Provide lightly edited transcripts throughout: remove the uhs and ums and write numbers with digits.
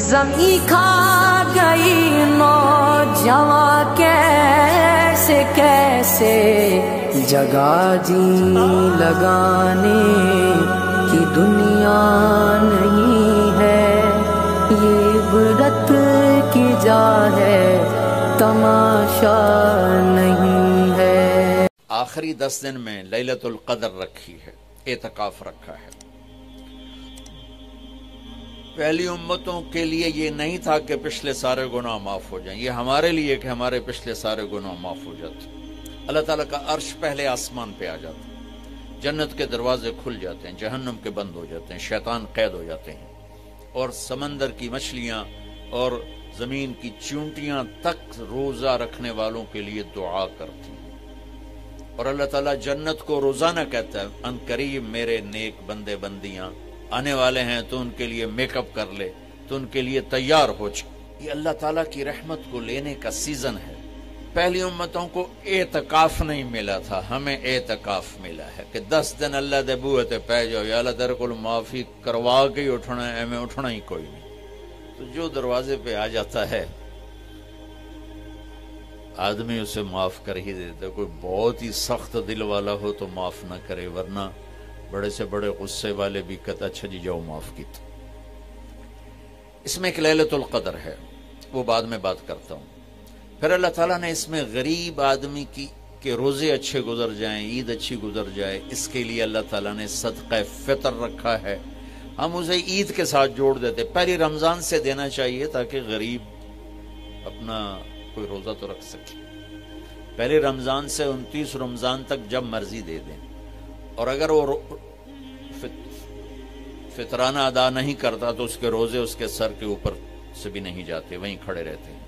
زمیں کھا گئی نوجواں کیسے کیسے، جگہ جی لگانے کی دنیا نہیں ہے، یہ عبرت کی جا ہے تماشا نہیں ہے۔ آخری 10 دن میں لیلۃ القدر رکھی ہے، اعتکاف رکھا ہے۔ پہلی امتوں کے لیے یہ نہیں تھا کہ پچھلے سارے گناہ معاف ہو جائیں، یہ ہمارے لیے کہ ہمارے پچھلے سارے گناہ معاف ہو جاتے۔ اللہ تعالیٰ کا عرش پہلے آسمان پہ آ جاتا، جنت کے دروازے کھل جاتے ہیں، جہنم کے بند ہو جاتے ہیں، شیطان قید ہو جاتے ہیں، اور سمندر کی مچھلیاں اور زمین کی چونٹیاں تک روزہ رکھنے والوں کے لیے دعا کرتی ہیں، اور اللہ تعالیٰ جنت کو روزانہ کہتا ہے ان قریب میرے نیک بندے بندیاں آنے والے ہیں، تو ان کے لیے میک اپ کر لے، تو ان کے لیے تیار ہو جائے۔ یہ اللہ تعالیٰ کی رحمت کو لینے کا سیزن ہے۔ پہلی امتوں کو اعتکاف نہیں ملا تھا، ہمیں اعتکاف ملا ہے کہ 10 دن اللہ دے بوئے تے پہ جاؤ، یا اللہ تیرے کو معافی کروا کے ہی اٹھنا ہے، ہمیں اٹھنا ہی کوئی نہیں۔ تو جو دروازے پہ آ جاتا ہے آدمی اسے معاف کر ہی دیتا، کوئی بہت ہی سخت دل والا ہو تو معاف نہ کرے، ورنہ بڑے سے بڑے غصے والے بھی کہتا اچھا جی جاؤ معاف کیتا۔ اس میں ایک لیلۃ القدر ہے، وہ بعد میں بات کرتا ہوں۔ پھر اللہ تعالیٰ نے اس میں غریب آدمی کی کہ روزے اچھے گزر جائیں، عید اچھی گزر جائے، اس کے لیے اللہ تعالیٰ نے صدقہ فطر رکھا ہے۔ ہم اسے عید کے ساتھ جوڑ دیتے، پہلی رمضان سے دینا چاہیے تاکہ غریب اپنا کوئی روزہ تو رکھ سکے۔ پہلی رمضان سے 29 رمضان تک جب مرضی دے دیں، اور اگر وہ فطرانہ ادا نہیں کرتا تو اس کے روزے اس کے سر کے اوپر سے بھی نہیں جاتے، وہیں کھڑے رہتے ہیں۔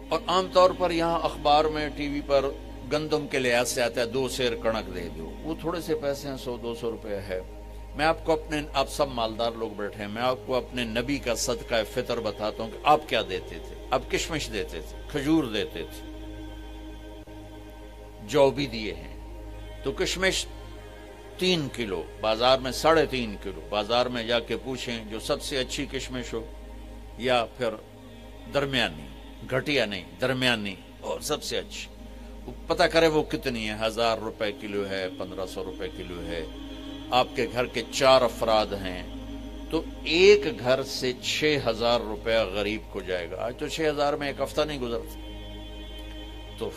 اور عام طور پر یہاں اخبار میں ٹی وی پر گندم کے لحاظ سے آتا ہے 2 سیر کڑک دے دو، وہ تھوڑے سے پیسے ہیں، 100-200 روپے ہے۔ میں آپ کو آپ سب مالدار لوگ بیٹھے ہیں، میں آپ کو اپنے نبی کا صدقہ فطر بتاتا ہوں کہ آپ کیا دیتے تھے۔ آپ کشمش دیتے تھے، کھجور دیتے تھے، جو بھی دیے ہیں۔ تو کشمش 3 کلو، بازار میں 3.5 کلو، بازار میں جا کے پوچھیں جو سب سے اچھی کشمش ہو یا پھر درمیانی، گھٹیا نہیں درمیانی اور سب سے اچھی، پتہ کرے وہ کتنی ہے، 1000 روپے کلو ہے، 1500 روپے کلو ہے۔ آپ کے گھر کے 4 افراد ہیں تو ایک گھر سے 6000 روپے غریب کو جائے گا۔ آج تو 6000 میں ایک ہفتہ نہیں گزرتا۔ تو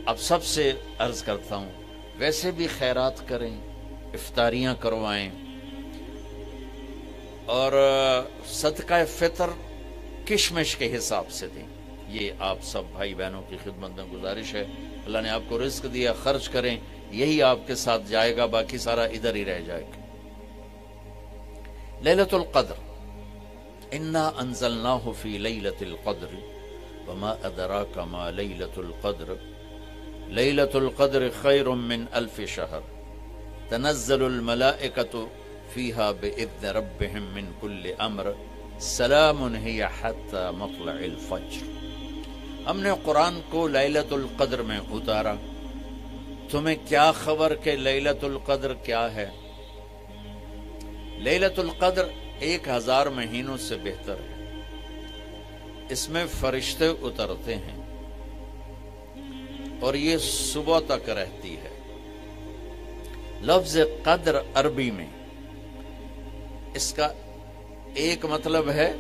اب سب سے عرض کرتا ہوں ویسے بھی خیرات کریں، افطاریاں کروائیں، اور صدقہ فطر کشمش کے حساب سے دیں۔ یہ آپ سب بھائی بہنوں کی خدمت میں گزارش ہے۔ اللہ نے آپ کو رزق دیا، خرچ کریں، یہی آپ کے ساتھ جائے گا، باقی سارا ادھر ہی رہ جائے گا۔ لیلۃ القدر، انا انزلناہ فی لیلۃ القدر وما ادراک ما لیلۃ القدر لیلۃ القدر خیر من 1000 شہر تنزل الملائکۃ فیہا باذن ربہم من کل امر سلام ہی حتی مطلع الفجر۔ ہم نے قرآن کو لیلۃ القدر میں اتارا، تمہیں کیا خبر کہ لیلۃ القدر کیا ہے؟ لیلۃ القدر 1000 مہینوں سے بہتر ہے، اس میں فرشتے اترتے ہیں اور یہ صبح تک رہتی ہے۔ لفظ قدر عربی میں اس کا ایک مطلب ہے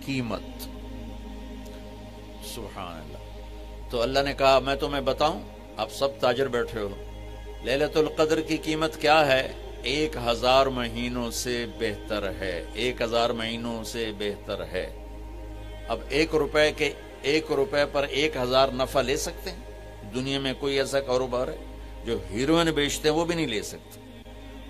قیمت۔ سبحان اللہ۔ تو اللہ نے کہا میں تمہیں بتاؤں، آپ سب تاجر بیٹھے ہو، لیلۃ القدر کی قیمت کیا ہے؟ 1000 مہینوں سے بہتر ہے، 1000 مہینوں سے بہتر ہے۔ اب 1 روپے پر 1000 نفع لے سکتے ہیں؟ دنیا میں کوئی ایسا کاروبار ہے؟ جو ہیروئن بیچتے ہیں وہ بھی نہیں لے سکتے۔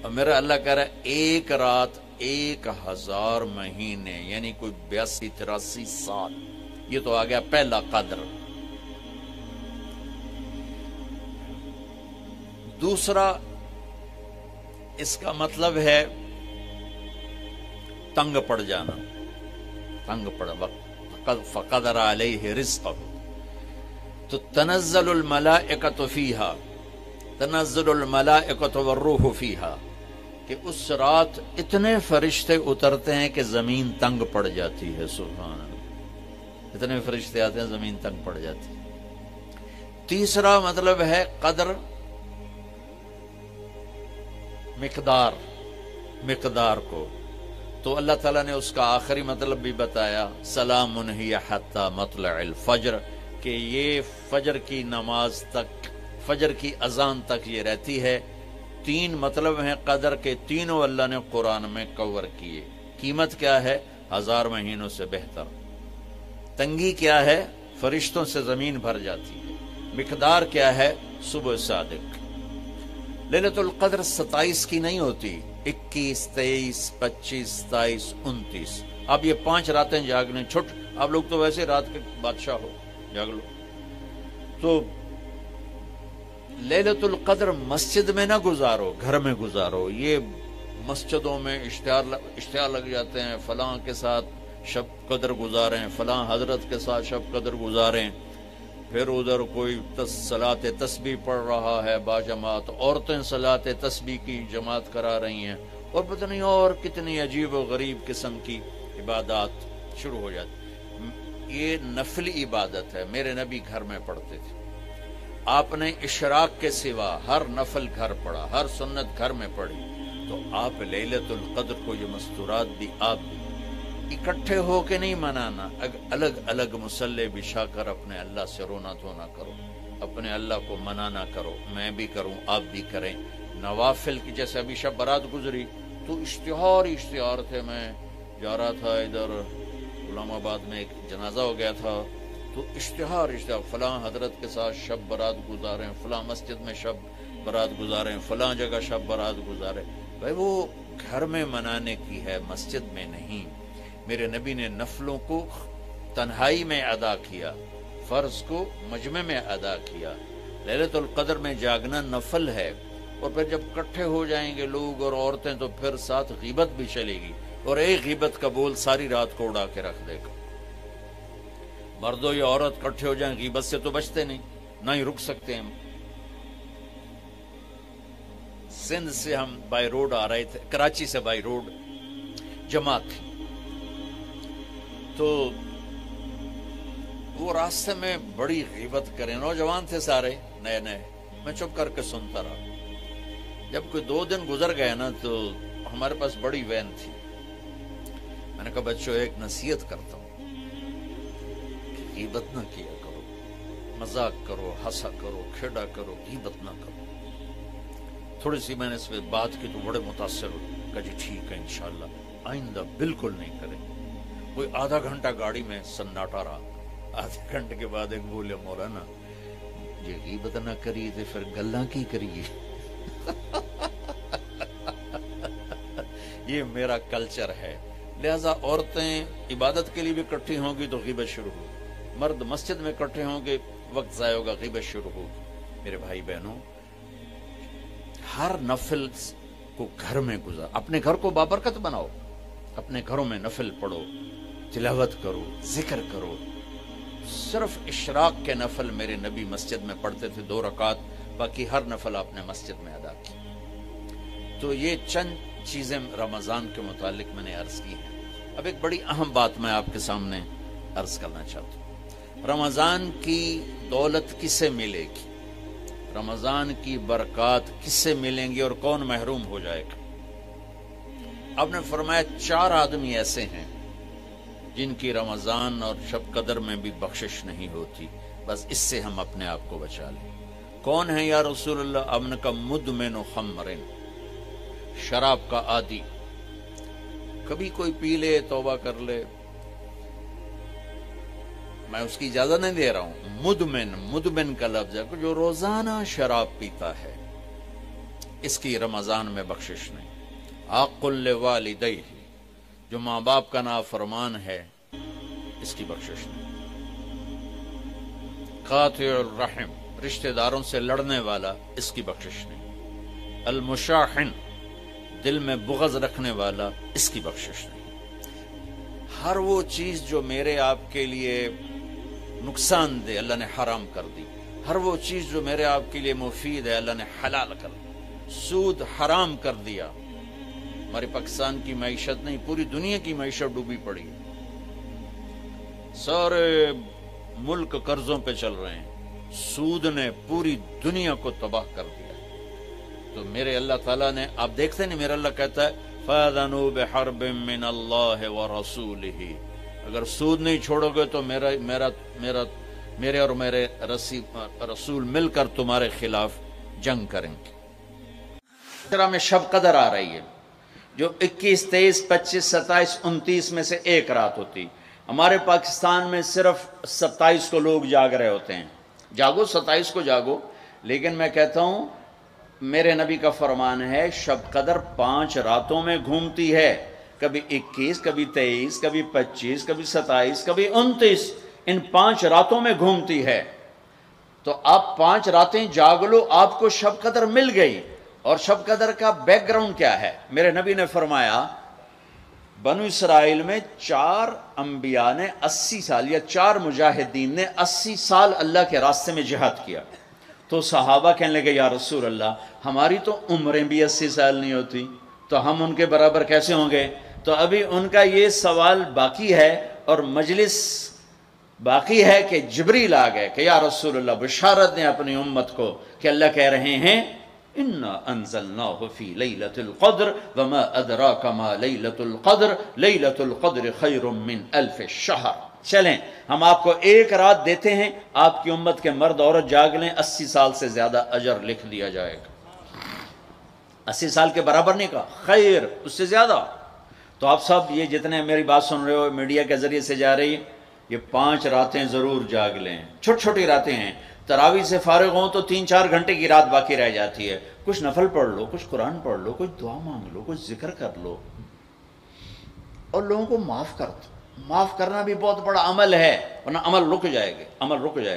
اور میرا اللہ کہہ رہا ہے 1 رات 1000 مہینے، یعنی کوئی 82-83 سال۔ یہ تو آ گیا پہلا قدر۔ دوسرا اس کا مطلب ہے تنگ پڑ جانا، تنگ پڑ وقت، فقدر علیہ رزقہ۔ تو تنزل الملائکۃ فیہا، تنزل الملائکۃ والروح فیہا، کہ اس رات اتنے فرشتے اترتے ہیں کہ زمین تنگ پڑ جاتی ہے. سبحان اللہ، اتنے فرشتے آتے ہیں زمین تنگ پڑ جاتی ہے. تیسرا مطلب ہے قدر، مقدار کو. تو اللہ تعالیٰ نے اس کا آخری مطلب بھی بتایا، سلام ہی حتی مطلع الفجر، کہ یہ فجر کی نماز تک، فجر کی اذان تک یہ رہتی ہے. تین مطلب ہیں قدر کے، تینوں اللہ نے قرآن میں کور کیے. قیمت کیا ہے؟ 1000 مہینوں سے بہتر. تنگی کیا ہے؟ فرشتوں سے زمین بھر جاتی ہے. مقدار کیا ہے؟ صبح صادق. لیلۃ القدر 27 کی نہیں ہوتی، 21، 23، 25، 27، 29. اب یہ 5 راتیں جاگنے چھٹ. آپ لوگ تو ویسے رات کے بادشاہ ہو، جاگ لو. تو لیلۃ القدر مسجد میں نہ گزارو، گھر میں گزارو. یہ مسجدوں میں اشتہار لگ جاتے ہیں، فلاں کے ساتھ شب قدر گزاریں، فلاں حضرت کے ساتھ شب قدر گزاریں. پھر ادھر کوئی صلاۃ تسبیح پڑھ رہا ہے باجماعت، عورتیں صلاۃ تسبیح کی جماعت کرا رہی ہیں، اور پتہ نہیں اور کتنی عجیب و غریب قسم کی عبادات شروع ہو جاتی. یہ نفلی عبادت ہے، میرے نبی گھر میں پڑھتے تھے. آپ نے اشراق کے سوا ہر نفل گھر پڑھا، ہر سنت گھر میں پڑھی. تو آپ لیلۃ القدر کو یہ مستورات بھی آپ بھی اکٹھے ہو کے نہیں منانا، الگ الگ مصلی بچھا کر اپنے اللہ سے رونا دھونا کرو، اپنے اللہ کو منانا کرو. میں بھی کروں، آپ بھی کریں. نوافل کی، جیسے ابھی شب برات گزری تو اشتہار تھے. میں جا رہا تھا ادھر غلام آباد میں، ایک جنازہ ہو گیا تھا، تو اشتہار فلاں حضرت کے ساتھ شب برات گزاریں، فلاں مسجد میں شب برات گزاریں، فلاں جگہ شب برات گزاریں. بھائی وہ گھر میں منانے کی ہے، مسجد میں نہیں. میرے نبی نے نفلوں کو تنہائی میں ادا کیا، فرض کو مجمع میں ادا کیا. لیلۃ القدر میں جاگنا نفل ہے. اور پھر جب کٹھے ہو جائیں گے لوگ اور عورتیں تو پھر ساتھ غیبت بھی چلے گی، اور ایک غیبت کا بول ساری رات کو اڑا کے رکھ دے گا. مردوں یا عورت کٹھے ہو جائیں، غیبت سے تو بچتے نہیں، نہ ہی رک سکتے ہیں. سندھ سے ہم بائی روڈ آ رہے تھے، کراچی سے بائی روڈ جماعت تھی. تو وہ راستے میں بڑی غیبت کریں، نوجوان تھے سارے نئے نئے. میں چپ کر کے سنتا رہا. جب کوئی 2 دن گزر گئے نا تو ہمارے پاس بڑی وین تھی. میں نے کہا بچوں ایک نصیحت کرتا ہوں کہ غیبت نہ کیا کرو، مذاق کرو، ہنسا کرو، کھیڑا کرو، غیبت نہ کرو. تھوڑی سی میں نے اس پہ بات کی تو بڑے متاثر ہوئے. کہا جی ٹھیک ہے انشاءاللہ آئندہ بالکل نہیں کریں. کوئی آدھا گھنٹہ گاڑی میں سناٹا رہا. آدھے گھنٹے کے بعد ایک بولے مولانا یہ غیبت نہ کریے تو پھر گلاں کی کریے. یہ میرا کلچر ہے. لہذا عورتیں عبادت کے لیے بھی اکٹھی ہوں گی تو غیبت شروع ہوگی، مرد مسجد میں اکٹھے ہوں گے وقت ضائع ہوگا، غیبت شروع ہوگی. میرے بھائی بہنوں، ہر نفل کو گھر میں گزار، اپنے گھر کو بابرکت بناؤ. اپنے گھروں میں نفل پڑھو، تلاوت کرو، ذکر کرو. صرف اشراق کے نفل میرے نبی مسجد میں پڑھتے تھے 2 رکعت، باقی ہر نفل آپ نے مسجد میں ادا کی. تو یہ چند چیزیں رمضان کے متعلق میں نے عرض کی ہیں. اب ایک بڑی اہم بات میں آپ کے سامنے عرض کرنا چاہتا ہوں. رمضان کی دولت کس سے ملے گی؟ رمضان کی برکات کس سے ملیں گی اور کون محروم ہو جائے گا؟ آپ نے فرمایا 4 آدمی ایسے ہیں جن کی رمضان اور شب قدر میں بھی بخشش نہیں ہوتی. بس اس سے ہم اپنے آپ کو بچا لیں. کون ہے یا رسول اللہ؟ آپ نے کہا مدمن خمرن، شراب کا عادی. کبھی کوئی پی لے توبہ کر لے، میں اس کی اجازت نہیں دے رہا ہوں. مدمن کا لفظ ہے جو روزانہ شراب پیتا ہے، اس کی رمضان میں بخشش نہیں. عاق لوالدیہ، جو ماں باپ کا نافرمان ہے، اس کی بخشش نہیں. قاطع الرحم، رشتہ داروں سے لڑنے والا، اس کی بخشش نہیں. المشاحن، دل میں بغض رکھنے والا، اس کی بخشش نہیں. ہر وہ چیز جو میرے آپ کے لیے نقصان دے اللہ نے حرام کر دی. ہر وہ چیز جو میرے آپ کے لیے مفید ہے اللہ نے حلال کر دی. سود حرام کر دیا، ہمارے پاکستان کی معیشت نہیں، پوری دنیا کی معیشت ڈوبی پڑی ہے، سارے ملک قرضوں پہ چل رہے ہیں، سود نے پوری دنیا کو تباہ کر دیا ہے۔ تو میرے اللہ تعالیٰ نے، آپ دیکھتے نہیں، میرا اللہ کہتا ہے فَأَذَنُوا بِحَرْبٍ مِّنَ اللَّهِ وَرَسُولِهِ، اگر سود نہیں چھوڑو گے تو میرے اور میرے رسول مل کر تمہارے خلاف جنگ کریں گے۔ طرح میں شب قدر آ رہی ہے جو 21، 23، 25، 27، 29 میں سے ایک رات ہوتی۔ ہمارے پاکستان میں صرف 27 کو لوگ جاگ رہے ہوتے ہیں، جاگو 27 کو جاگو، لیکن میں کہتا ہوں میرے نبی کا فرمان ہے شب قدر 5 راتوں میں گھومتی ہے، کبھی 21، کبھی 23، کبھی 25، کبھی 27، کبھی 29، ان 5 راتوں میں گھومتی ہے۔ تو آپ 5 راتیں جاگ لو، آپ کو شب قدر مل گئی۔ اور شب قدر کا بیک گراؤنڈ کیا ہے؟ میرے نبی نے فرمایا بنو اسرائیل میں 4 انبیاء نے 80 سال، یا 4 مجاہدین نے 80 سال اللہ کے راستے میں جہاد کیا۔ تو صحابہ کہنے لگے یا رسول اللہ ہماری تو عمریں بھی 80 سال نہیں ہوتی، تو ہم ان کے برابر کیسے ہوں گے؟ تو ابھی ان کا یہ سوال باقی ہے اور مجلس باقی ہے کہ جبریل آ گئے کہ یا رسول اللہ بشارت دیں اپنی امت کو کہ اللہ کہہ رہے ہیں اِنَّا أَنزَلْنَاهُ فِي لَيْلَةِ الْقَدْرِ وَمَا أَدْرَاكَ مَا لَيْلَةُ الْقَدْرِ لَيْلَةُ الْقَدْرِ خَيْرٌ مِّنْ أَلْفِ الشَّهْرِ۔ چلیں ہم آپ کو ایک رات دیتے ہیں، آپ کی امت کے مرد عورت جاگ لیں، 80 سال سے زیادہ اجر لکھ دیا جائے گا۔ 80 سال کے برابر نہیں کہا، خیر اس سے زیادہ۔ تو آپ سب یہ جتنے میری بات سن رہے ہو میڈیا کے ذریعے سے جا رہی، یہ 5 راتیں ضرور جاگ لیں، چھوٹی چھوٹی راتیں ہیں۔ تراویح سے فارغ ہوں تو 3-4 گھنٹے کی رات باقی رہ جاتی ہے، کچھ نفل پڑھ لو، کچھ قرآن پڑھ لو، کچھ دعا مانگ لو، کچھ ذکر کر لو، اور لوگوں کو معاف کر دو۔ معاف کرنا بھی بہت بڑا عمل ہے، ورنہ عمل رک جائے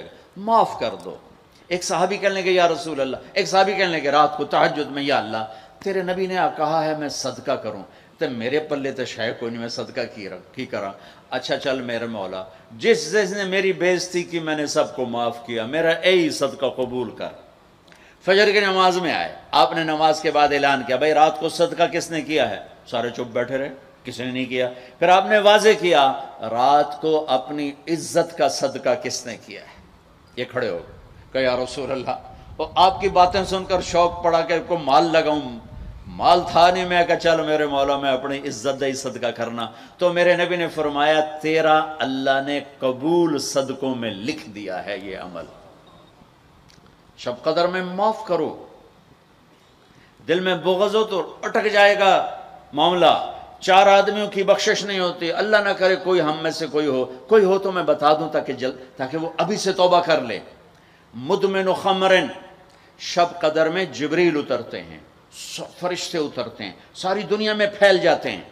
گا، معاف کر دو۔ ایک صحابی کہنے لگے یا رسول اللہ، ایک صحابی کہنے لگے رات کو تہجد میں یا اللہ تیرے نبی نے کہا ہے میں صدقہ کروں، تو میرے پلے تو شے کوئی نہیں، میں صدقہ کی کرا۔ اچھا چل میرے مولا، جس نے میری بے عزتی کی میں نے سب کو معاف کیا، میرا اے صدقہ قبول کر۔ فجر کی نماز میں آئے، آپ نے نماز کے بعد اعلان کیا بھائی رات کو صدقہ کس نے کیا ہے؟ سارے چپ بیٹھے رہے، کسی نے نہیں کیا۔ پھر آپ نے واضح کیا رات کو اپنی عزت کا صدقہ کس نے کیا ہے؟ یہ کھڑے ہو کہ یا رسول اللہ، اور آپ کی باتیں سن کر شوق پڑا کہ کو مال لگاؤں، مال تھا نہیں، میں کہا چل میرے مولا میں اپنی عزت دے صدقہ کرنا۔ تو میرے نبی نے فرمایا تیرا اللہ نے قبول صدقوں میں لکھ دیا ہے یہ عمل۔ شب قدر میں معاف کرو، دل میں بغض ہو تو اٹک جائے گا معاملہ۔ 4 آدمیوں کی بخشش نہیں ہوتی، اللہ نہ کرے کوئی ہم میں سے کوئی ہو تو میں بتا دوں تاکہ وہ ابھی سے توبہ کر لے۔ مدمن خمرن، شب قدر میں جبریل اترتے ہیں، فرشتے اترتے ہیں، ساری دنیا میں پھیل جاتے ہیں۔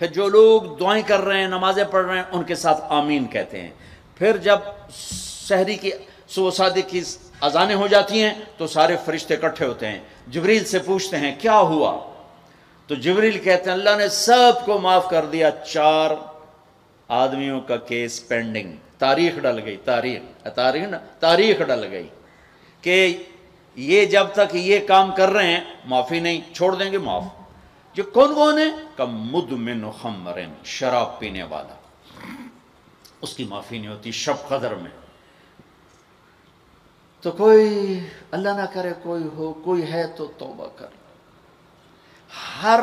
پھر جو لوگ دعائیں کر رہے ہیں، نمازیں پڑھ رہے ہیں، ان کے ساتھ آمین کہتے ہیں۔ پھر جب سحری کی صبح صادق کی اذانیں ہو جاتی ہیں تو سارے فرشتے اکٹھے ہوتے ہیں، جبریل سے پوچھتے ہیں کیا ہوا؟ تو جبریل کہتے ہیں اللہ نے سب کو معاف کر دیا، 4 آدمیوں کا کیس پینڈنگ، تاریخ ڈل گئی، تاریخ ڈل گئی کہ یہ جب تک یہ کام کر رہے ہیں معافی نہیں، چھوڑ دیں گے معاف۔ جو کون ہے؟ کہ مدمن خمرن، شراب پینے والا، اس کی معافی نہیں ہوتی شب قدر میں۔ تو کوئی اللہ نہ کرے کوئی ہے تو توبہ کر۔ ہر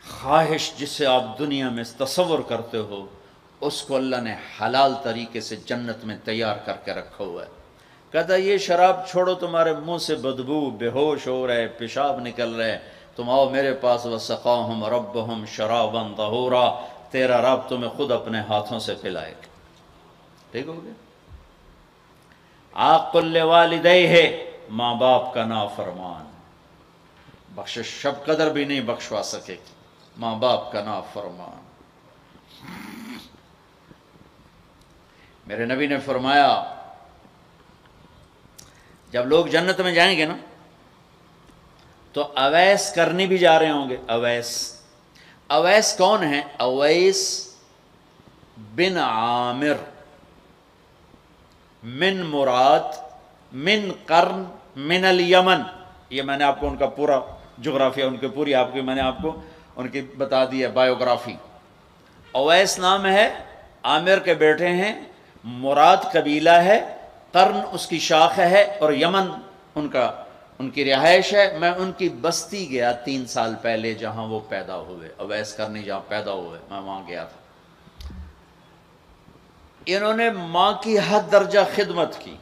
خواہش جسے آپ دنیا میں تصور کرتے ہو اس کو اللہ نے حلال طریقے سے جنت میں تیار کر کے رکھا ہوا ہے۔ کہتا یہ شراب چھوڑو، تمہارے منہ سے بدبو، بے ہوش ہو رہے، پیشاب نکل رہے، تم آؤ میرے پاس، وَسَقَاهُمْ رَبُّهُمْ شَرَابًا طَهُورًا، تیرا رب تمہیں خود اپنے ہاتھوں سے پلائے گا۔ ٹھیک ہو گیا؟ عَاقٌ لِوَالِدَيْهِ، ماں باپ کا نافرمان، بخشش شب قدر بھی نہیں بخشوا سکے گی، ماں باپ کا نافرمان۔ میرے نبی نے فرمایا جب لوگ جنت میں جائیں گے نا تو اویس کرنی بھی جا رہے ہوں گے۔ اویس کون ہیں؟ اویس بن عامر من مراد من قرن من الیمن، یہ میں نے آپ کو ان کا پورا جغرافیہ، ان کی پوری آپ کی میں نے آپ کو ان کی بتا دی ہے بایوگرافی۔ اویس نام ہے، عامر کے بیٹے ہیں، مراد قبیلہ ہے، قرن اس کی شاخ ہے، اور یمن ان کی رہائش ہے۔ میں ان کی بستی گیا 3 سال پہلے جہاں وہ پیدا ہوئے، اویس کرنی جہاں پیدا ہوئے، میں وہاں گیا تھا۔ انہوں نے ماں کی حد درجہ خدمت کی،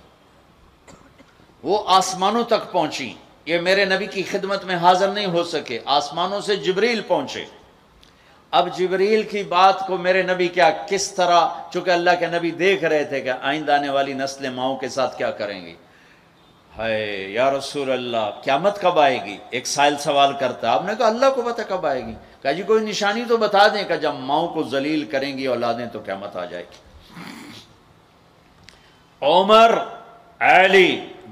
وہ آسمانوں تک پہنچی۔ یہ میرے نبی کی خدمت میں حاضر نہیں ہو سکے، آسمانوں سے جبریل پہنچے۔ اب جبریل کی بات کو میرے نبی کس طرح، چونکہ اللہ کے نبی دیکھ رہے تھے کہ آئندہ آنے والی نسلیں ماؤں کے ساتھ کیا کریں گی۔ ہے یا رسول اللہ، قیامت کب آئے گی؟ ایک سائل سوال کرتا۔ آپ نے کہا اللہ کو پتہ کب آئے گی۔ کہا جی کوئی نشانی تو بتا دیں کہ جب ماؤں کو ذلیل کریں گی اولادیں تو قیامت آ جائے گی۔ عمر، علی،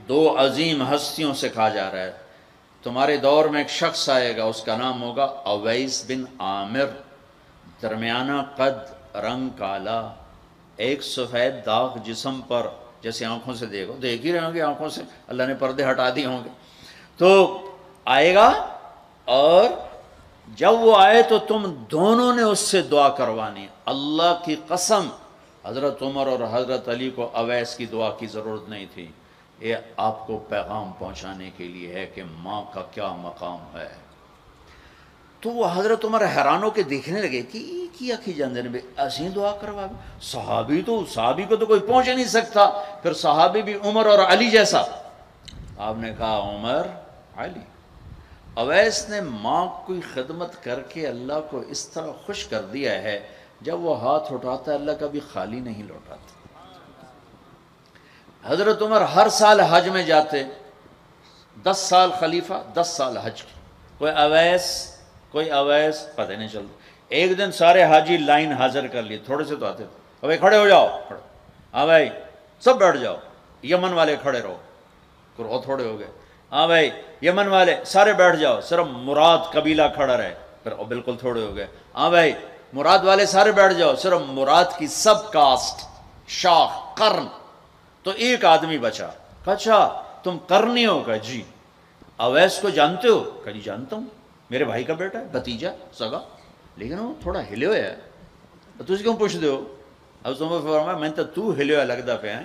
2 عظیم ہستیوں سے کہا جا رہا ہے تمہارے دور میں ایک شخص آئے گا، اس کا نام ہوگا اویس بن عامر، درمیانہ قد، رنگ کالا، ایک سفید داغ جسم پر، جیسے آنکھوں سے دیکھ ہی رہے ہوں گے، آنکھوں سے اللہ نے پردے ہٹا دیے ہوں گے، تو آئے گا، اور جب وہ آئے تو تم دونوں نے اس سے دعا کروانی۔ اللہ کی قسم، حضرت عمر اور حضرت علی کو اویس کی دعا کی ضرورت نہیں تھی، یہ آپ کو پیغام پہنچانے کے لیے ہے کہ ماں کا کیا مقام ہے۔ تو وہ حضرت عمر حیران ہو کے دیکھنے لگے کہ یہ کیا کی جاندے نے ایسی دعا کروا، صحابی کو تو کوئی پہنچ نہیں سکتا، پھر صحابی بھی عمر اور علی جیسا۔ آپ نے کہا عمر، علی۔ اویس نے ماں کی خدمت کر کے اللہ کو اس طرح خوش کر دیا ہے، جب وہ ہاتھ اٹھاتا ہے اللہ کبھی خالی نہیں لوٹاتا۔ حضرت عمر ہر سال حج میں جاتے، 10 سال خلیفہ، 10 سال حج کی، کوئی اویس پتہ نہیں چلتا۔ ایک دن سارے حاجی لائن حاضر کر لی، تھوڑے سے تو آتے تھے، بھائی کھڑے ہو جاؤ، ہاں بھائی سب بیٹھ جاؤ، یمن والے کھڑے رہو، تھوڑے ہو گئے، ہاں بھائی یمن والے سارے بیٹھ جاؤ، صرف مراد قبیلہ کھڑا رہے، پھر بالکل تھوڑے ہو گئے، ہاں بھائی مراد والے سارے بیٹھ جاؤ، صرف مراد کی سب کاسٹ، شاخ، قرن، تو ایک آدمی بچا۔ اچھا تم قرنی ہو؟ کہا جی۔ اویس کو جانتے ہو؟ کہا جی جانتا ہوں، میرے بھائی کا بیٹا ہے، بھتیجا سگا، لیکن وہ تھوڑا ہلے ہوئے ہے، تجھ کیوں پوچھ دے ہو؟ اب تمہیں فرمایا میں تو ہلے ہوئے لگتا پہ ہیں،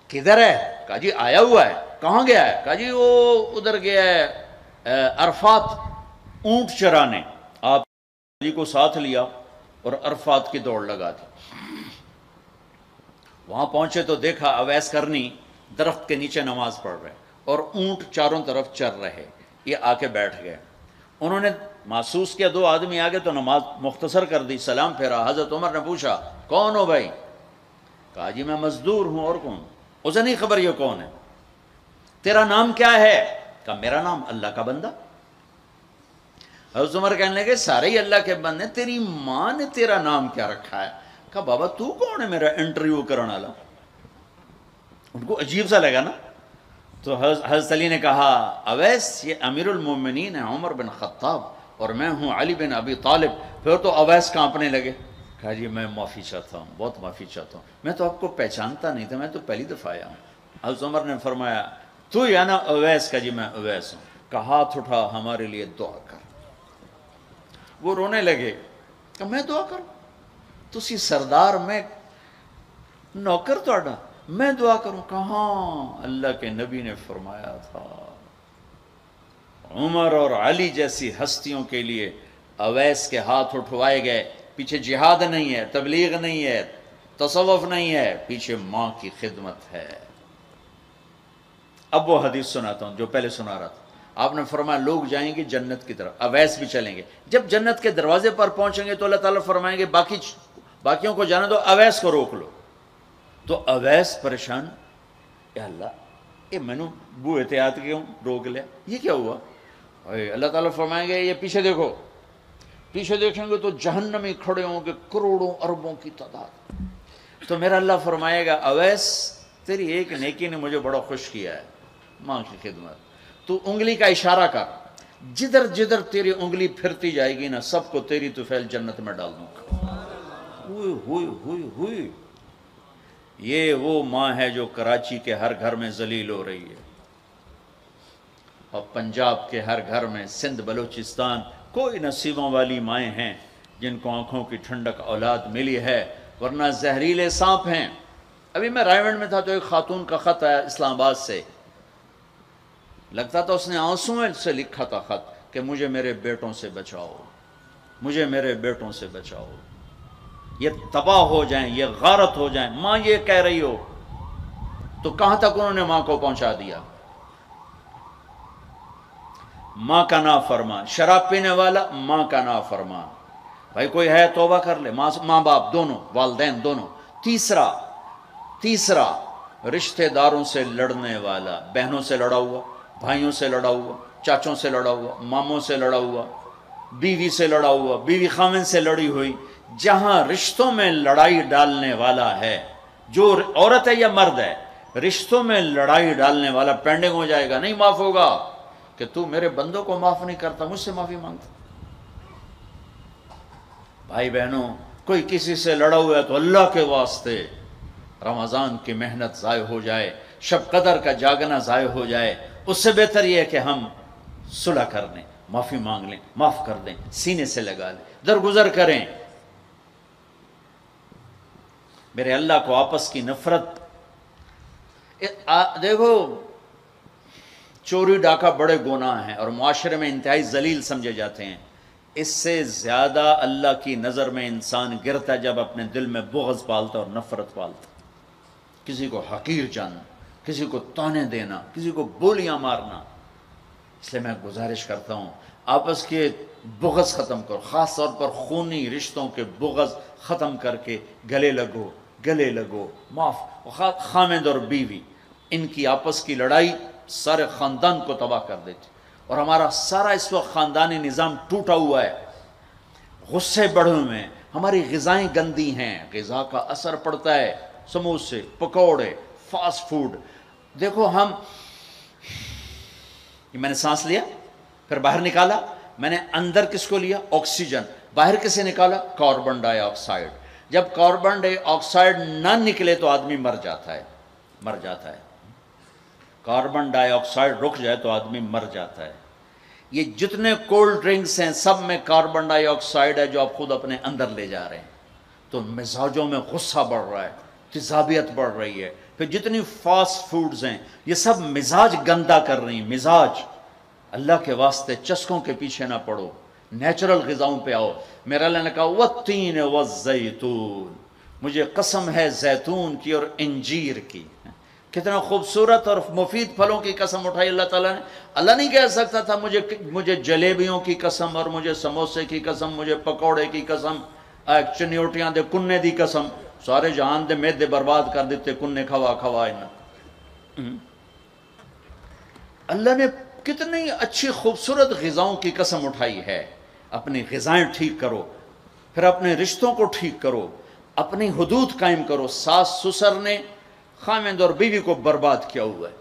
کدھر ہے؟ کہا جی آیا ہوا ہے۔ کہاں گیا ہے؟ کہا جی وہ ادھر گیا ہے عرفات اونٹ چرانے۔ آپ علی کو ساتھ لیا اور عرفات کی دوڑ لگا دی۔ وہاں پہنچے تو دیکھا اویس کرنی درخت کے نیچے نماز پڑھ رہے اور اونٹ چاروں طرف چر رہے، یہ آ کے بیٹھ گئے۔ انہوں نے محسوس کیا 2 آدمی آگے تو نماز مختصر کر دی، سلام پھیرا۔ حضرت عمر نے پوچھا کون ہو بھائی؟ کہا جی میں مزدور ہوں، اور کون؟ اسے نہیں خبر یہ کون ہے۔ تیرا نام کیا ہے؟ کہا میرا نام اللہ کا بندہ۔ حضرت عمر کہنے لگے سارے ہی اللہ کے بندے، تیری ماں نے تیرا نام کیا رکھا ہے؟ کہا بابا تو کون ہے میرا انٹرویو کرنے والا؟ ان کو عجیب سا لگا نا۔ تو حضرت علی نے کہا اویس یہ امیر المومنین ہے عمر بن خطاب، اور میں ہوں علی بن ابی طالب۔ پھر تو اویس کانپنے لگے۔ کہا جی میں معافی چاہتا ہوں، بہت معافی چاہتا ہوں، میں تو آپ کو پہچانتا نہیں تھا، میں تو پہلی دفعہ آیا ہوں۔ حضرت عمر نے فرمایا تو یا نا اویس؟ کہا جی میں اویس ہوں۔ کہا ہاتھ اٹھا ہمارے لیے دعا کر۔ وہ رونے لگے، کہ میں دعا کروں؟ تسی سردار، میں نوکر توڑا، میں دعا کروں؟ کہاں، اللہ کے نبی نے فرمایا تھا عمر اور علی جیسی ہستیوں کے لیے اویس کے ہاتھ اٹھوائے گئے۔ پیچھے جہاد نہیں ہے، تبلیغ نہیں ہے، تصوف نہیں ہے، پیچھے ماں کی خدمت ہے۔ اب وہ حدیث سناتا ہوں جو پہلے سنا رہا تھا۔ آپ نے فرمایا لوگ جائیں گے جنت کی طرف، اویس بھی چلیں گے۔ جب جنت کے دروازے پر پہنچیں گے تو اللہ تعالیٰ فرمائیں گے باقیوں کو جانے دو، اویس کو روک لو۔ تو اویس پریشان، اے اللہ میں نے بو احتیاط کیوں روک لیا، یہ کیا ہوا؟ اللہ تعالیٰ فرمائیں گے یہ پیچھے دیکھو، پیچھے دیکھیں گے تو جہنمی کھڑے ہوں گے کروڑوں اربوں کی تعداد۔ تو میرا اللہ فرمائے گا اویس تیری ایک نیکی نے مجھے بڑا خوش کیا ہے، ماں کی خدمت۔ تو انگلی کا اشارہ کر، جدھر جدھر تیری انگلی پھرتی جائے گی نا سب کو تیری طفیل جنت میں ڈال دوں گا۔ ہوئی ہوئی ہوئی ہوئی، یہ وہ ماں ہے جو کراچی کے ہر گھر میں ذلیل ہو رہی ہے۔ اور پنجاب کے ہر گھر میں، سندھ بلوچستان، کوئی نصیبوں والی مائیں ہیں جن کو آنکھوں کی ٹھنڈک اولاد ملی ہے، ورنہ زہریلے سانپ ہیں۔ ابھی میں رائے گنج میں تھا تو ایک خاتون کا خط آیا اسلام آباد سے، لگتا تھا اس نے آنسوں سے لکھا تھا خط کہ مجھے میرے بیٹوں سے بچاؤ، مجھے میرے بیٹوں سے بچاؤ، یہ تباہ ہو جائیں، یہ غارت ہو جائیں۔ ماں یہ کہہ رہی ہو تو کہاں تک انہوں نے ماں کو پہنچا دیا؟ ماں کا نافرمان، شراب پینے والا ماں کا نافرمان۔ بھائی کوئی ہے توبہ کر لے، ماں باپ دونوں، والدین دونوں۔ تیسرا رشتہ داروں سے لڑنے والا، بہنوں سے لڑا ہوا، بھائیوں سے لڑا ہوا، چاچوں سے لڑا ہوا، ماموں سے لڑا ہوا، بیوی سے لڑا ہوا، بیوی خامن سے لڑی ہوئی۔ جہاں رشتوں میں لڑائی ڈالنے والا ہے، جو عورت ہے یا مرد ہے، رشتوں میں لڑائی ڈالنے والا پینڈنگ ہو جائے گا، نہیں معاف ہوگا کہ تو میرے بندوں کو معاف نہیں کرتا، مجھ سے معافی مانگتا۔ بھائی بہنوں، کوئی کسی سے لڑا ہوا ہے تو اللہ کے واسطے رمضان کی محنت ضائع ہو جائے، شب قدر کا جاگنا ضائع ہو جائے، اس سے بہتر یہ ہے کہ ہم صلح کر لیں، معافی مانگ لیں، معاف کر دیں، سینے سے لگا لیں، درگزر کریں۔ میرے اللہ کو آپس کی نفرت، دیکھو چوری ڈاکہ بڑے گناہ ہیں اور معاشرے میں انتہائی ذلیل سمجھے جاتے ہیں۔ اس سے زیادہ اللہ کی نظر میں انسان گرتا ہے جب اپنے دل میں بغض پالتا اور نفرت پالتا، کسی کو حقیر جاننا، کسی کو تانے دینا، کسی کو بولیاں مارنا۔ اس لیے میں گزارش کرتا ہوں آپس کے بغض ختم کرو، خاص طور پر خونی رشتوں کے بغض ختم کر کے گلے لگو، معاف۔ خامد اور بیوی، ان کی آپس کی لڑائی سارے خاندان کو تباہ کر دیتی، اور ہمارا سارا اس وقت خاندانی نظام ٹوٹا ہوا ہے، غصے بڑھے ہوئے ہیں، ہماری غذائیں گندی ہیں، غذا کا اثر پڑتا ہے، سموسے، پکوڑے، فاسٹ فوڈ۔ دیکھو میں نے سانس لیا، پھر باہر نکالا، میں نے اندر کس کو لیا؟ آکسیجن، باہر کسے نکالا؟ کاربن ڈائی آکسائڈ۔ جب کاربن ڈائی آکسائڈ نہ نکلے تو آدمی مر جاتا ہے۔ کاربن ڈائی آکسائڈ رک جائے تو آدمی مر جاتا ہے۔ یہ جتنے کولڈ ڈرنکس ہیں سب میں کاربن ڈائی آکسائڈ ہے جو آپ خود اپنے اندر لے جا رہے ہیں، تو مزاجوں میں غصہ بڑھ رہا ہے، تیزابیت بڑھ رہی ہے۔ پھر جتنی فاسٹ فوڈز ہیں یہ سب مزاج گندا کر رہی ہیں، مزاج۔ اللہ کے واسطے چسکوں کے پیچھے نہ پڑو، نیچرل غذاؤں پہ آؤ۔ میرا اللہ نے کہا والتین والزیتون، مجھے قسم ہے زیتون کی اور انجیر کی۔ کتنا خوبصورت اور مفید پھلوں کی قسم اٹھائی اللہ تعالیٰ نے۔ اللہ نہیں کہہ سکتا تھا مجھے جلیبیوں کی قسم اور مجھے سموسے کی قسم، مجھے پکوڑے کی قسم، چنیوٹیاں دے کنے دی قسم، سارے جہان دے میدے برباد کر دیتے کنے کھوا اللہ نے کتنی اچھی خوبصورت غذاؤں کی قسم اٹھائی ہے۔ اپنی غذائیں ٹھیک کرو، پھر اپنے رشتوں کو ٹھیک کرو، اپنی حدود قائم کرو۔ ساس سسر نے خامند اور بیوی کو برباد کیا ہوا ہے،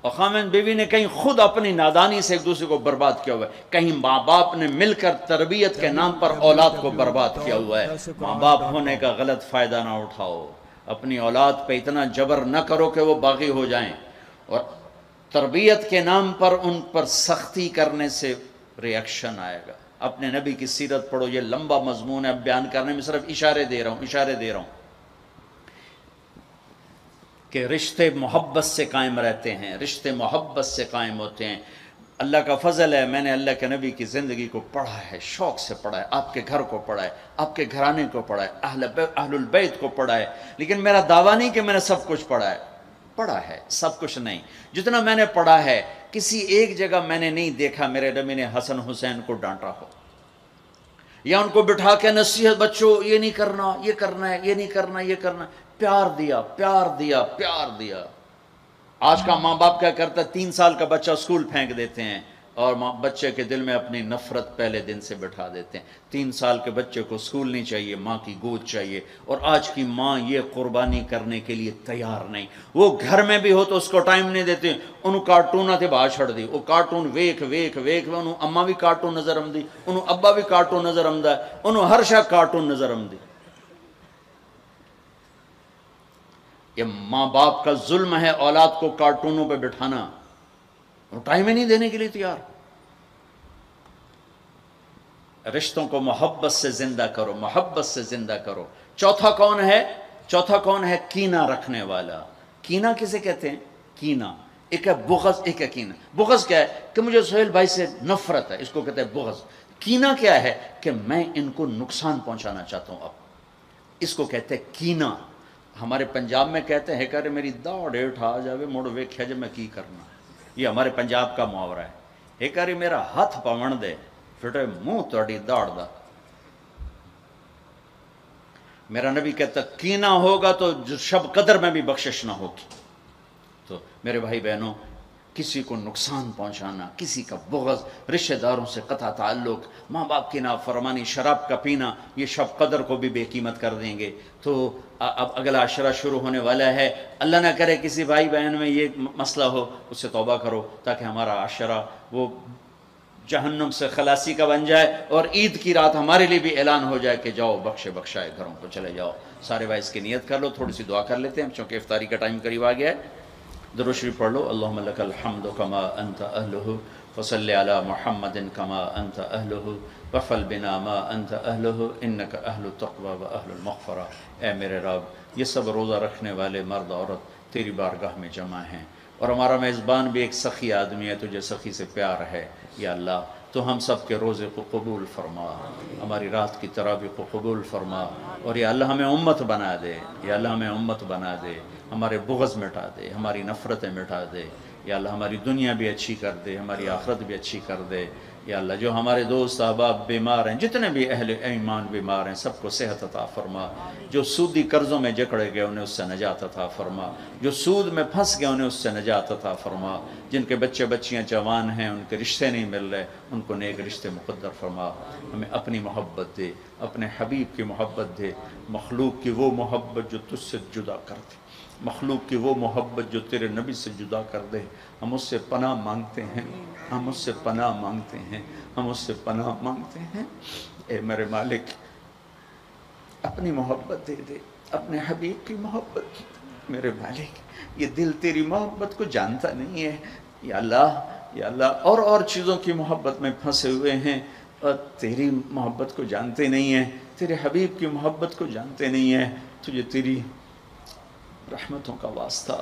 اور خامند بیوی نے کہیں خود اپنی نادانی سے ایک دوسرے کو برباد کیا ہوا ہے، کہیں ماں باپ نے مل کر تربیت کے نام پر اولاد کو برباد کیا ہوا ہے۔ ماں باپ ہونے کا غلط فائدہ نہ اٹھاؤ، اپنی اولاد پہ اتنا جبر نہ کرو کہ وہ باغی ہو جائیں، اور تربیت کے نام پر ان پر سختی کرنے سے ریاکشن آئے گا۔ اپنے نبی کی سیرت پڑھو، یہ لمبا مضمون ہے، اب بیان کرنے میں صرف اشارے دے رہا ہوں کہ رشتے محبت سے قائم رہتے ہیں، رشتے محبت سے قائم ہوتے ہیں۔ اللہ کا فضل ہے، میں نے اللہ کے نبی کی زندگی کو پڑھا ہے، شوق سے پڑھا ہے، آپ کے گھر کو پڑھا ہے، آپ کے گھرانے کو پڑھا ہے، اہل البیت کو پڑھا ہے۔ لیکن میرا دعویٰ نہیں کہ میں نے سب کچھ پڑھا ہے، سب کچھ نہیں۔ جتنا میں نے پڑھا ہے کسی ایک جگہ میں نے نہیں دیکھا میرے نبی نے حسن حسین کو ڈانٹا ہو، یا ان کو بٹھا کے نصیحت، بچوں یہ نہیں کرنا، یہ کرنا ہے، یہ نہیں کرنا، یہ کرنا۔ پیار دیا۔ آج کا ماں باپ کیا کرتا ہے، 3 سال کا بچہ اسکول پھینک دیتے ہیں اور بچے کے دل میں اپنی نفرت پہلے دن سے بٹھا دیتے ہیں۔ 3 سال کے بچے کو اسکول نہیں چاہیے، ماں کی گود چاہیے، اور آج کی ماں یہ قربانی کرنے کے لیے تیار نہیں۔ وہ گھر میں بھی ہو تو اس کو ٹائم نہیں دیتے، انہوں کارٹون تے باہر چھڑ دی، وہ کارٹون ویکھ انہوں اماں بھی کارٹون نظر آمدی، انہوں ابا بھی کارٹون نظر آمدا ہے، انہوں ہر شے کارٹون نظر آمدی۔ یہ ماں باپ کا ظلم ہے اولاد کو کارٹونوں پہ بٹھانا، وہ ٹائم ہی نہیں دینے کے لیے تیار۔ رشتوں کو محبت سے زندہ کرو، محبت سے زندہ کرو۔ چوتھا کون ہے؟ چوتھا کون ہے؟ کینہ رکھنے والا۔ کینہ کسے کہتے ہیں؟ کینہ ایک ہے بغض، ایک ہے کینہ۔ بغض کیا ہے؟ کہ مجھے سہیل بھائی سے نفرت ہے، اس کو کہتے ہیں بغض۔ کینہ کیا ہے؟ کہ میں ان کو نقصان پہنچانا چاہتا ہوں، اب اس کو کہتے ہیں کینہ۔ ہمارے پنجاب میں کہتے ہیں کہ میری داڑ اٹھا جاوے مڑ ویکھیا جے میں کی کرنا، یہ ہمارے پنجاب کا محاورہ ہے۔ ایک باری میرا ہاتھ پاون دے پھٹے منہ تہاڈی داڑ دا۔ میرا نبی کہتا کینہ ہوگا تو شب قدر میں بھی بخشش نہ ہوگی۔ تو میرے بھائی بہنوں، کسی کو نقصان پہنچانا، کسی کا بغض، رشتہ داروں سے قطع تعلق، ماں باپ کی نافرمانی، شراب کا پینا، یہ شب قدر کو بھی بے قیمت کر دیں گے۔ تو اب اگلا عشرہ شروع ہونے والا ہے، اللہ نہ کرے کسی بھائی بہن میں یہ مسئلہ ہو، اس سے توبہ کرو تاکہ ہمارا عشرہ وہ جہنم سے خلاصی کا بن جائے، اور عید کی رات ہمارے لیے بھی اعلان ہو جائے کہ جاؤ بخشے بخشائے گھروں کو چلے جاؤ۔ سارے بھائی اس کی نیت کر لو، تھوڑی سی دعا کر لیتے ہیں چونکہ افطاری کا ٹائم قریب آ گیا ہے۔ درود شریف پڑھ لو۔ اللہم لک الحمد کما انت اہلہ فصلی علی محمد کما انت اہلہ وفل بنا ما انت اہلہ انک اہل التقوی و اہل المغفرہ۔ اے میرے رب، یہ سب روزہ رکھنے والے مرد عورت تیری بارگاہ میں جمع ہیں، اور ہمارا میزبان بھی ایک سخی آدمی ہے، تجھے سخی سے پیار ہے۔ یا اللہ تو ہم سب کے روزے کو قبول فرما، ہماری رات کی تراویح کو قبول فرما، اور یا اللہ ہمیں امت بنا دے، یا اللہ ہمیں امت بنا دے، ہمارے بغض مٹا دے، ہماری نفرتیں مٹا دے، یا اللہ ہماری دنیا بھی اچھی کر دے، ہماری آخرت بھی اچھی کر دے۔ یا اللہ جو ہمارے دوست احباب بیمار ہیں، جتنے بھی اہل ایمان بیمار ہیں، سب کو صحت عطا فرما۔ جو سودی قرضوں میں جکڑے گئے انہیں اس سے نجات عطا فرما، جو سود میں پھنس گئے انہیں اس سے نجات عطا فرما، جن کے بچے بچیاں جوان ہیں ان کے رشتے نہیں مل رہے ان کو نیک رشتے مقدر فرما۔ ہمیں اپنی محبت دے، اپنے حبیب کی محبت دے، مخلوق کی وہ محبت جو تجھ سے جدا کر دے، مخلوق کی وہ محبت جو تیرے نبی سے جدا کر دے۔ ہم اس سے پناہ مانگتے ہیں، ہم اس سے پناہ مانگتے ہیں، ہم اس سے پناہ مانگتے ہیں۔ اے میرے مالک، اپنی محبت دے دے، اپنے حبیب کی محبت۔ میرے مالک، یہ دل تیری محبت کو جانتا نہیں ہے۔ یا اللہ اور چیزوں کی محبت میں پھنسے ہوئے ہیں، اور تیری محبت کو جانتے نہیں ہیں، تیرے حبیب کی محبت کو جانتے نہیں ہیں۔ تجھے تیری رحمتوں کا واسطہ،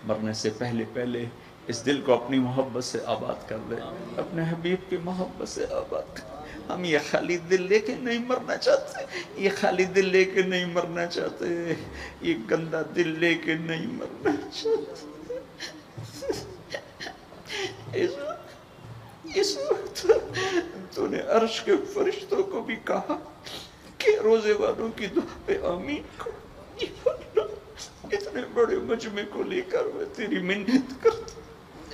مرنے سے پہلے اس دل کو اپنی محبت سے آباد کر دے، اپنے حبیب کی محبت سے آباد کر دے۔ ہم یہ خالی دل لے کے نہیں مرنا چاہتے، یہ خالی دل لے کے نہیں مرنا چاہتے، یہ گندا دل لے کے نہیں مرنا چاہتے۔ اس وقت تو نے عرش کے فرشتوں کو بھی کہا کہ روزے والوں کی دعا پہ آمین کو۔ اتنے بڑے مجمع کو لے کر میں تیری منت کرتا ہوں،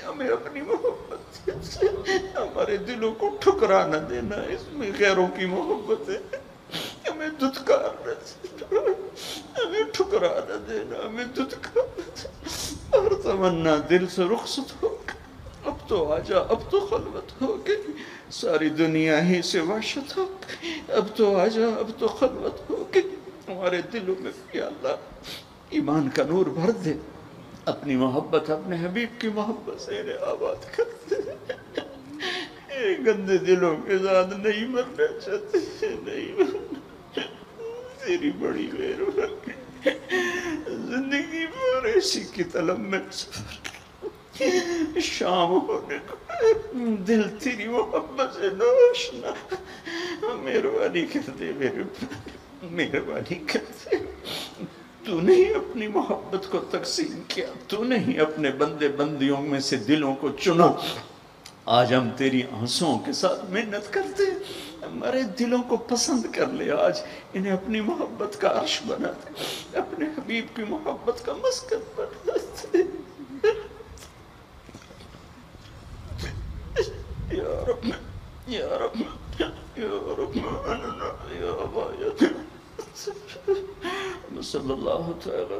ہمیں اپنی محبت سے ہمارے دلوں کو ٹھکرا نہ دینا، اس میں غیروں کی محبت ہے، ہمیں دھتکار نہ دینا، ہمیں ٹھکرا نہ دینا، ہمیں دھتکار نہ دینا۔ اور تمنا دل سے رخصت ہو گئی، اب تو آجا، اب تو خلوت ہو گئی، ساری دنیا ہی سے وحشت ہو گئی، اب تو آجا، اب تو خلوت ہو گئی۔ ہمارے دلوں میں یا اللہ ایمان کا نور بھر دے، اپنی محبت، اپنے حبیب کی محبت سے انہیں آباد کر دے۔ اے گندے دلوں کے ساتھ نہیں مرنا چاہتے، نہیں مرنا، تیری بڑی مہربانی، زندگی بھر ایسی کی طلب میں شام ہونے کو دل تیری محبت سے ناشنا، مہربانی کر دے، مہربانی کر دے۔ تو نہیں اپنی محبت کو تقسیم کیا، تو نہیں اپنے بندے بندیوں میں سے دلوں کو چنا۔ آج ہم تیری آنسوؤں کے ساتھ محنت کرتے، ہمارے دلوں کو پسند کر لے، آج انہیں اپنی محبت کا عرش بنا دے، اپنے حبیب کی محبت کا مسکن بنا دے۔ یا رب، یا رب، یا رب، یا رب، صلی اللہ تعالی